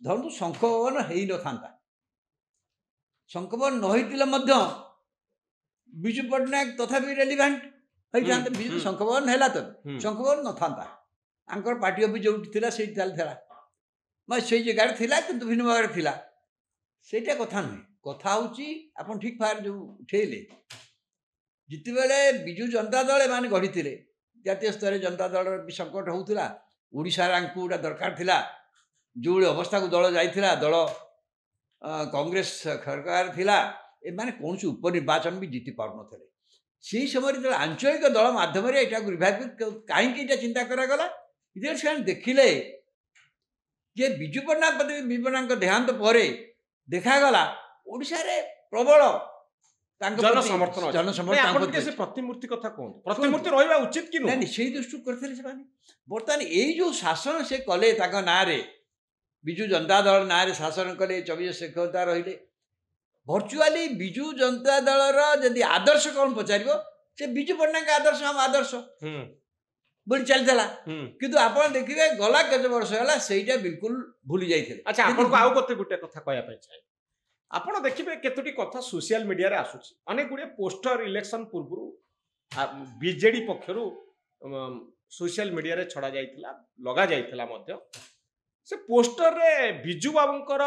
ଧରନ୍ତୁ ଶଙ୍ଖଭବନ ହେଇନଥାନ୍ତା, ଶଙ୍ଖଭବନ ନ ହେଇଥିଲେ ମଧ୍ୟ ବିଜୁ ପଟ୍ଟନାୟକ ତଥାପି ରେଲିଭାଣ୍ଟ ହେଇଥାନ୍ତେ। ବିଜୁ ଶଙ୍ଖଭବନ ହେଲା ତ ଶଙ୍ଖଭବନ ନଥାନ୍ତା, ତାଙ୍କର ପାର୍ଟି ଅଫିସ୍ ଯେଉଁଠି ଥିଲା ସେଇଠି ଚାଲିଥିଲା, ମାନେ ସେଇ ଜାଗାରେ ଥିଲା କିନ୍ତୁ ଭିନ୍ନ ଭାବରେ ଥିଲା। ସେଇଟା କଥା ନୁହେଁ। କଥା ହେଉଛି ଆପଣ ଠିକ୍ ଭାବରେ ଯେଉଁ ଉଠେଇଲେ, ଯେତେବେଳେ ବିଜୁ ଜନତା ଦଳ ଏମାନେ ଗଢ଼ିଥିଲେ, ଜାତୀୟ ସ୍ତରରେ ଜନତା ଦଳର ବି ସଙ୍କଟ ହେଉଥିଲା, ଓଡ଼ିଶାରେ ଆଙ୍କୁ ଗୋଟେ ଦରକାର ଥିଲା, ଯେଉଁଭଳି ଅବସ୍ଥାକୁ ଦଳ ଯାଇଥିଲା, ଦଳ କଂଗ୍ରେସ ସରକାର ଥିଲା, ଏମାନେ କୌଣସି ଉପନିର୍ବାଚନ ବି ଜିତି ପାରୁନଥିଲେ। ସେହି ସମୟରେ ଯେତେବେଳେ ଆଞ୍ଚଳିକ ଦଳ ମାଧ୍ୟମରେ ଏଇଟାକୁ ରିଭାଇଭ୍ କାହିଁକି ଏଇଟା ଚିନ୍ତା କରାଗଲା, ଯେତେବେଳେ ସେମାନେ ଦେଖିଲେ ଯେ ବିଜୁ ପଟ୍ଟନାୟକ ଦେହାନ୍ତ ପରେ ଦେଖାଗଲା ଓଡ଼ିଶାରେ ପ୍ରବଳ ତାଙ୍କ ପ୍ରତିମୂର୍ତ୍ତି କଥା କୁହନ୍ତୁ, ପ୍ରତିମୂର୍ତ୍ତି ରହିବା ଉଚିତ କି ନାଇଁ ସେଇ ଦୃଷ୍ଟିରୁ କରିଥିଲେ ସେମାନେ। ବର୍ତ୍ତମାନ ଏଇ ଯେଉଁ ଶାସନ ସେ କଲେ ତାଙ୍କ ନାଁରେ, ବିଜୁ ଜନତା ଦଳ ନାଁରେ ଶାସନ କଲେ, 24 ସେକ୍ରେଟାରୀ ରହିଲେ, ଭର୍ଚୁଆଲି ବିଜୁ ଜନତା ଦଳର ଯଦି ଆଦର୍ଶ କ'ଣ ପଚାରିବ, ସେ ବିଜୁ ପଟ୍ଟନାୟକ ଆଦର୍ଶ ଆମ ଆଦର୍ଶ ବୋଲି ଚାଲିଥିଲା। କିନ୍ତୁ ଆପଣ ଦେଖିବେ ଗଲା କେତେ ବର୍ଷ ହେଲା ସେଇଟା ବିଲକୁଲ ଭୁଲି ଯାଇଥିଲେ। ଆଚ୍ଛା, ଆପଣଙ୍କୁ ଆଉ ଗୋଟେ କଥା କହିବା ପାଇଁ ଚାହେଁ। ଆପଣ ଦେଖିବେ କେତୋଟି କଥା সোশিয়াল মিডিয়াରେ ଆସୁଛି, ଅନେକ ଗୁଡ଼ିଏ ପୋଷ୍ଟର ଇଲେକ୍ସନ ପୂର୍ବରୁ ବିଜେଡି ପକ୍ଷରୁ সোশিয়াল ମିଡ଼ିଆରେ ଛଡ଼ା ଯାଇଥିଲା, ଲଗା ଯାଇଥିଲା ମଧ୍ୟ। ସେ ପୋଷ୍ଟରରେ ବିଜୁ ବାବୁଙ୍କର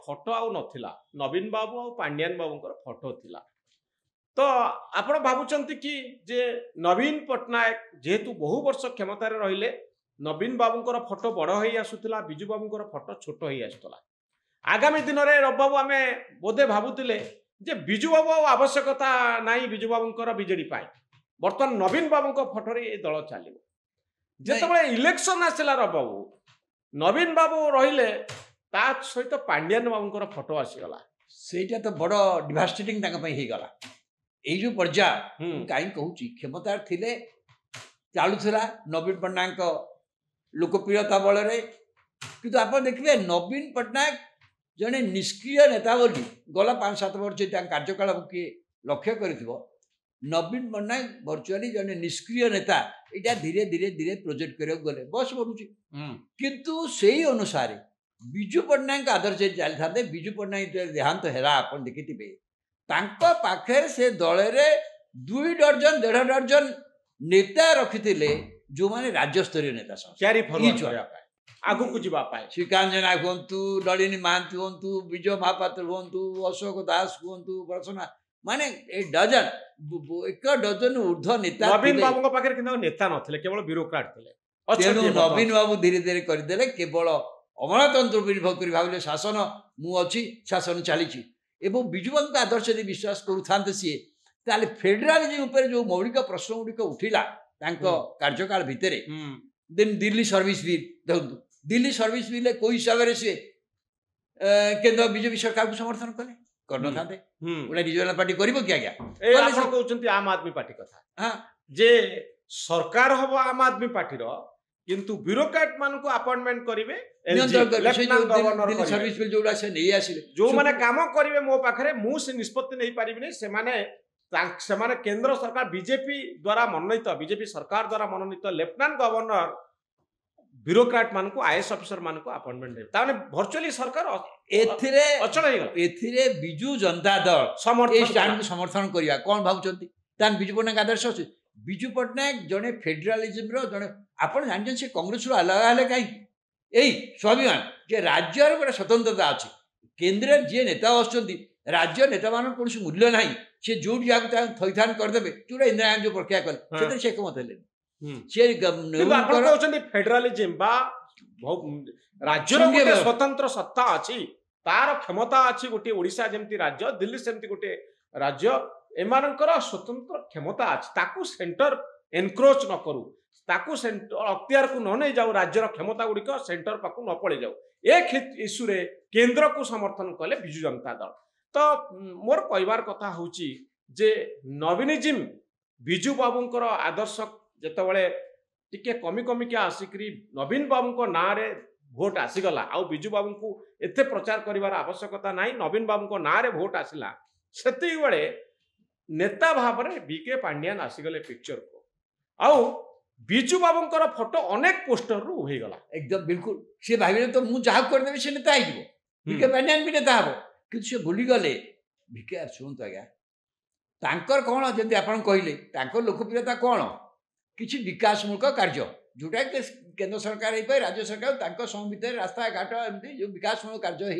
ଫଟୋ ଆଉ ନଥିଲା, ନବୀନ ବାବୁ ଆଉ ପାଣ୍ଡିଆନ ବାବୁଙ୍କର ଫଟୋ ଥିଲା। ତ ଆପଣ ଭାବୁଛନ୍ତି କି ଯେ ନବୀନ ପଟ୍ଟନାୟକ ଯେହେତୁ ବହୁ ବର୍ଷ କ୍ଷମତାରେ ରହିଲେ, ନବୀନ ବାବୁଙ୍କର ଫଟୋ ବଡ଼ ହେଇ ଆସୁଥିଲା, ବିଜୁ ବାବୁଙ୍କର ଫଟୋ ଛୋଟ ହେଇ ଆସୁଥିଲା। ଆଗାମୀ ଦିନରେ ରବିବାବୁ ଆମେ ବୋଧେ ଭାବୁଥିଲେ ଯେ ବିଜୁ ବାବୁ ଆଉ ଆବଶ୍ୟକତା ନାହିଁ ବିଜୁ ବାବୁଙ୍କର ବିଜେଡି ପାଇଁ, ବର୍ତ୍ତମାନ ନବୀନ ବାବୁଙ୍କ ଫଟୋରେ ଏ ଦଳ ଚାଲିବ। ଯେତେବେଳେ ଇଲେକ୍ସନ ଆସିଲା ରବିବାବୁ, ନବୀନ ବାବୁ ରହିଲେ, ତା ସହିତ ପାଣ୍ଡିଆନ ବାବୁଙ୍କର ଫଟୋ ଆସିଗଲା। ସେଇଟା ତ ବଡ଼ ଡିଭାଷ୍ଟେଟିଂ ତାଙ୍କ ପାଇଁ ହେଇଗଲା। ଏଇ ଯେଉଁ ପର୍ଯ୍ୟାୟ ମୁଁ କାହିଁକି କହୁଛି, କ୍ଷମତାରେ ଥିଲେ ଚାଲୁଥିଲା ନବୀନ ପଟ୍ଟନାୟକଙ୍କ ଲୋକପ୍ରିୟତା ବଳରେ, କିନ୍ତୁ ଆପଣ ଦେଖିବେ ନବୀନ ପଟ୍ଟନାୟକ ଜଣେ ନିଷ୍କ୍ରିୟ ନେତା ବୋଲି ଗଲା 5-7 ବର୍ଷ ତାଙ୍କ କାର୍ଯ୍ୟକଳାପ କିଏ ଲକ୍ଷ୍ୟ କରିଥିବ, ନବୀନ ପଟ୍ଟନାୟକ ଭର୍ଚୁଆଲି ଜଣେ ନିଷ୍କ୍ରିୟ ନେତା। ଏଇଟା ଧୀରେ ଧୀରେ ଧୀରେ ପ୍ରୋଜେକ୍ଟ କରିବାକୁ ଗଲେ ବୟସ ବଢ଼ୁଛି, କିନ୍ତୁ ସେଇ ଅନୁସାରେ ବିଜୁ ପଟ୍ଟନାୟକ ଆଦର୍ଶ ଚାଲିଥାନ୍ତେ। ବିଜୁ ପଟ୍ଟନାୟକ ଦେହାନ୍ତ ହେଲା, ଆପଣ ଦେଖିଥିବେ ତାଙ୍କ ପାଖରେ ସେ ଦଳରେ 2 ଡର୍ଜନ 1.5 ଡର୍ଜନ ନେତା ରଖିଥିଲେ, ଯେଉଁମାନେ ରାଜ୍ୟସ୍ତରୀୟ ନେତା ଆଗକୁ ଯିବା ପାଇଁ। ଶ୍ରୀକାନ୍ତ ଜେନା ହୁଅନ୍ତୁ, ନଳିନୀ ମହାନ୍ତି ହୁଅନ୍ତୁ, ବିଜୟ ମହାପାତ୍ର ହୁଅନ୍ତୁ, ଅଶୋକ ଦାସ ହୁଅନ୍ତୁ, ବସନା, ମାନେ 1 ଡଜନ ଉର୍ଦ୍ଧ୍ୱ ନେତା। ନବୀନ ବାବୁଙ୍କ ପାଖରେ କିନ୍ତୁ ନେତା ନଥିଲେ, କେବଳ ବ୍ୟୁରୋକ୍ରାଟ ଥିଲେ। ତେଣୁ ନବୀନ ବାବୁ ଧୀରେ ଧୀରେ କରିଦେଲେ, କେବଳ ଅମଳାତନ୍ତ୍ର ନିର୍ଭର କରି ଭାବିଲେ ଶାସନ ମୁଁ ଅଛି, ଶାସନ ଚାଲିଛି। ଏବଂ ବିଜୁ ବାବୁଙ୍କ ଆଦର୍ଶ ଯଦି ବିଶ୍ୱାସ କରୁଥାନ୍ତେ ସିଏ, ତାହେଲେ ଫେଡେରାଲିଜମ ଉପରେ ଯେଉଁ ମୌଳିକ ପ୍ରଶ୍ନ ଗୁଡ଼ିକ ଉଠିଲା ତାଙ୍କ କାର୍ଯ୍ୟକାଳ ଭିତରେ, ଦେନ୍ ଦିଲ୍ଲୀ ସର୍ଭିସ ବିଲ୍ ଦେଖନ୍ତୁ, ଦିଲ୍ଲୀ ସର୍ଭିସ ବିଲ୍ରେ କେଉଁ ହିସାବରେ ସିଏ କେନ୍ଦ୍ର ବିଜେପି ସରକାରକୁ ସମର୍ଥନ କଲେ? କରିନଥାନ୍ତେ। ଗୋଟେ ରିଜନାଲ ପାର୍ଟି କରିବ କି ଆଜ୍ଞା? ଆପଣ କହୁଛନ୍ତି ଆମ୍ ଆଦମୀ ପାର୍ଟି କଥା, ଯେ ସରକାର ହବ ଆମ୍ ଆଦମୀ ପାର୍ଟିର, କିନ୍ତୁ ବ୍ୟୁରୋକ୍ରାଟ ମାନଙ୍କୁ ଆପଏଣ୍ଟମେଣ୍ଟ କରିବେ, ଯୋଉମାନେ କାମ କରିବେ ମୋ ପାଖରେ, ମୁଁ ସେ ନିଷ୍ପତ୍ତି ନେଇ ପାରିବିନି। ସେମାନେ କେନ୍ଦ୍ର ସରକାର ବିଜେପି ଦ୍ୱାରା ମନୋନୀତ, ବିଜେପି ସରକାର ଦ୍ୱାରା ମନୋନୀତ ଲେଫ୍ଟନାଣ୍ଟ ଗଭର୍ଣ୍ଣର ବ୍ୟୁରୋକ୍ରାଟ ମାନଙ୍କୁ, ଆଇଏଏସ୍ ଅଫିସର ମାନଙ୍କୁ ଆପଏଣ୍ଟମେଣ୍ଟ ଦେବେ। ତାମାନେ ଭର୍ଚୁଆଲି ସରକାର ଅଚଳ ହେଇଗଲା। ଏଥିରେ ବିଜୁ ଜନତା ଦଳ ସମର୍ଥନ କରିବା କ'ଣ ଭାବୁଛନ୍ତି? ତାହେଲେ ବିଜୁ ପଟ୍ଟନାୟକ ଆଦର୍ଶ ଅଛି। ବିଜୁ ପଟ୍ଟନାୟକ ଜଣେ ଫେଡେରାଲିଜମର ଜଣେ, ଆପଣ ଜାଣିଛନ୍ତି ସେ କଂଗ୍ରେସରୁ ଅଲଗା ହେଲେ କାହିଁକି? ଏଇ ସ୍ୱାଭିମାନ ଯେ ରାଜ୍ୟର ଗୋଟେ ସ୍ୱତନ୍ତ୍ରତା ଅଛି, କେନ୍ଦ୍ରରେ ଯିଏ ନେତା ଆସୁଛନ୍ତି, ରାଜ୍ୟ ନେତାମାନଙ୍କର କୌଣସି ମୂଲ୍ୟ ନାହିଁ, ସେ ଯୋଉଠି ଯାହାକୁ ଥଇଥାନ କରିଦେବେ, ଯୋଉଟା ଇନ୍ଦିରା ଗାନ୍ଧୀ ପ୍ରକ୍ରିୟା କଲେ, ସେଥିରେ ସେ ଏକମତ ହେଲେନି। ଫେଡେରାଲିଜମ ବା ରାଜ୍ୟର ଗୋଟେ ସ୍ୱତନ୍ତ୍ର ସତ୍ତା ଅଛି, ତାର କ୍ଷମତା ଅଛି। ଗୋଟିଏ ଓଡ଼ିଶା ଯେମିତି ରାଜ୍ୟ, ଦିଲ୍ଲୀ ସେମିତି ଗୋଟେ ରାଜ୍ୟ, ଏମାନଙ୍କର ସ୍ୱତନ୍ତ୍ର କ୍ଷମତା ଅଛି। ତାକୁ ସେଣ୍ଟର ଏନକ୍ରୋଚ ନ କରୁ, ତାକୁ ଅକ୍ତିଆରକୁ ନ ନେଇ ଯାଉ, ରାଜ୍ୟର କ୍ଷମତା ଗୁଡ଼ିକ ସେଣ୍ଟର ପାଖକୁ ନ ପଳେଇ ଯାଉ, ଏ ଇସ୍ୟୁରେ କେନ୍ଦ୍ରକୁ ସମର୍ଥନ କଲେ ବିଜୁ ଜନତା ଦଳ। ତ ମୋର କହିବାର କଥା ହେଉଛି ଯେ ନବୀନିଜିମ, ବିଜୁ ବାବୁଙ୍କର ଆଦର୍ଶ ଯେତେବେଳେ ଟିକେ କମି କମିକା ଆସିକରି ନବୀନ ବାବୁଙ୍କ ନାଁରେ ଭୋଟ ଆସିଗଲା, ଆଉ ବିଜୁ ବାବୁଙ୍କୁ ଏତେ ପ୍ରଚାର କରିବାର ଆବଶ୍ୟକତା ନାହିଁ, ନବୀନ ବାବୁଙ୍କ ନାଁରେ ଭୋଟ ଆସିଲା, ସେତିକିବେଳେ ନେତା ଭାବରେ ବିକେ ପାଣ୍ଡିଆନ ଆସିଗଲେ ପିକ୍ଚରକୁ। ଆଉ ବିଜୁ ବାବୁଙ୍କର ଫଟୋ ଅନେକ ପୋଷ୍ଟରରୁ ହେଇଗଲା। एकदम बिल्कुल सी भाविले तो मु जहाँ करदेबी से नेता हो विके पांडियान भी नेता हम कि सी भूलीगले विके शुणु आज्ञा तांकर कौन जमी आप कहले लोकप्रियता कौन किसी विकासमूलक कार्य जोटा कि केंद्र सरकार हो पाए राज्य सरकार समय भितर रास्ता घाट एमती जो विकासमूलक कार्य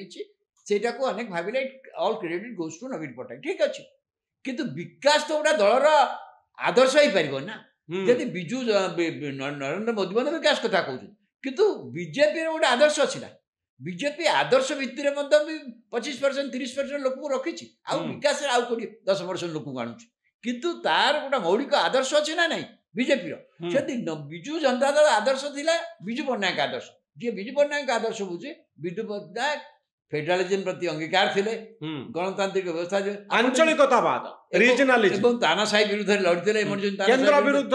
होटा को अनेक भाविले ऑल क्रेडिट गोज टू नवीन पट्टनायक ठीक अच्छे किंतु विकास तो गोटा दलर आदर्श हो पार ना जदि बिजू नरेंद्र मोदी मैंने विकास कथा कहते किंतु बीजेपी गोटे आदर्श अच्छी ना बीजेपी आदर्श भित्तिर भी 25% 30% लोक को रखी विकास आउ कोटी 10% लोक को आणुची किंतु तार गोटे मौलिक आदर्श अच्छे ना नहीं बीजेपी बिजू जनता दल आदर्श थिला बिजू पट्टनायक आदर्श जी बिजू पट्टनायक आदर्श बुझे बिजू पट्टनायक फेडरालिज्म प्रति अंगीकार थे गणतांत्रिक व्यवस्था आंचलिकतावाद रीजनालिज्म तानाशाही विरुद्ध लड़ते केंद्र विरुद्ध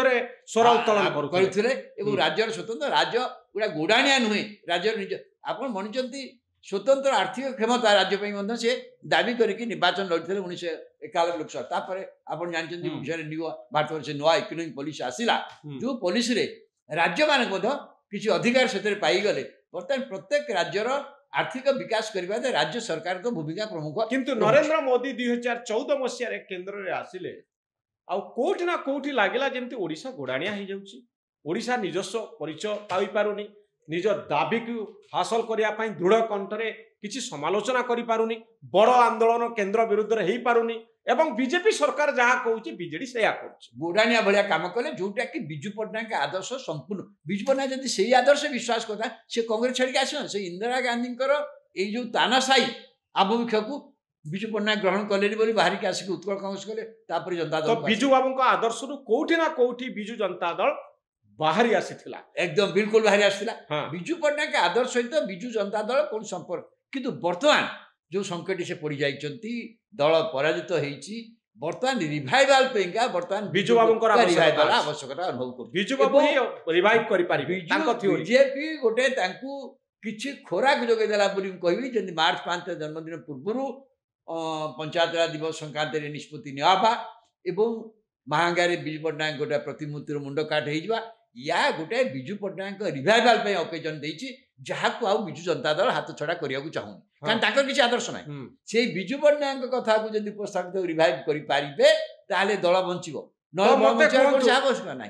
स्वर उत्तोलन करते राज्यर स्वतंत्र राज्य गोटा गोडाणिया नुहे राज्य निज आप मणिचंती स्वतंत्र आर्थिक क्षमता राज्य से दाबी करके निर्वाचन लड़ते 1991 लोकसभा तापर आप जानते भारत वर्ष नुआ इकोनॉमिक पॉलिसी आसिला जो पॉलिसी रे राज्य मानक किसी अधिकार से पाईगले बर्तमान प्रत्येक राज्यर आर्थिक विकास करने राज्य सरकार को भूमिका प्रमुख किंतु नरेंद्र मोदी 2014 मसीह केंद्र में आसिले आउट ना कौटी लगे जमी ओडिशा गोड़ाणिया हो जाऊँगी ओडिशा निजस्व परिचय पाई पारुनी निज दाबी को हासिल करने दृढ़ कंठरे किसी समालोचना करि पारुनी बड़ आंदोलन केंद्र विरुद्ध हो पारुनी एवं बीजेपी सरकार जहाँ कहूँ बीजेडी से गोडाणिया भाया काम कले जोटा कि बिजू पट्टनायक आदर्श संपूर्ण बिजू पट्टनायक जब से आदर्श विश्वास करता से कांग्रेस छाड़ी आसन से इंदिरा गांधी जो तानाशाही आभिमुख्य को बिजू पट्टनायक ग्रहण कले बाहर की आसिक उत्कल कांग्रेस कले जनता दल बिजू बाबू आदर्श कौटी ना कौटी बिजू जनता दल बाहरी आसीथिला एकदम बिल्कुल बाहरी आसीथिला बिजू पट्टनायक आदर्श सहित बिजू जनता दल कौन संपर्क किंतु वर्तमान जो संकट से पड़ जाइछंती दल पराजित होईची वर्तमान रिवाइवल पेंगा वर्तमान बिजू बाबूंकर रिवाइवल आवश्यकता अनुभव कर बिजू बाबू ही रिवाइव करि पारिबे तांको थ्योरी बीजेपी गोटे तांकू किछि खोराक जोगे देला बोली कहबी जंदी मार्च 5 जन्मदिन पूर्वरु पंचायत राज दिवस संक्रांति रे निष्पत्ति नियाबा एवं महांगारे बिजू पट्टनायक गोटे प्रतिमूर्तिर मुंड काट हो या गोटे बिजू पट्टनायक रिवाइवल ओकेजन देछि जहाँ को आउ बिजू जनता दल हाथ छड़ा करिया चाहूँ कारण किसी आदर्श ना से बिजू पट्टनायक कथा को जब उपस्थापित रिवाइव करें दल बंचो न आवश्यकता ना।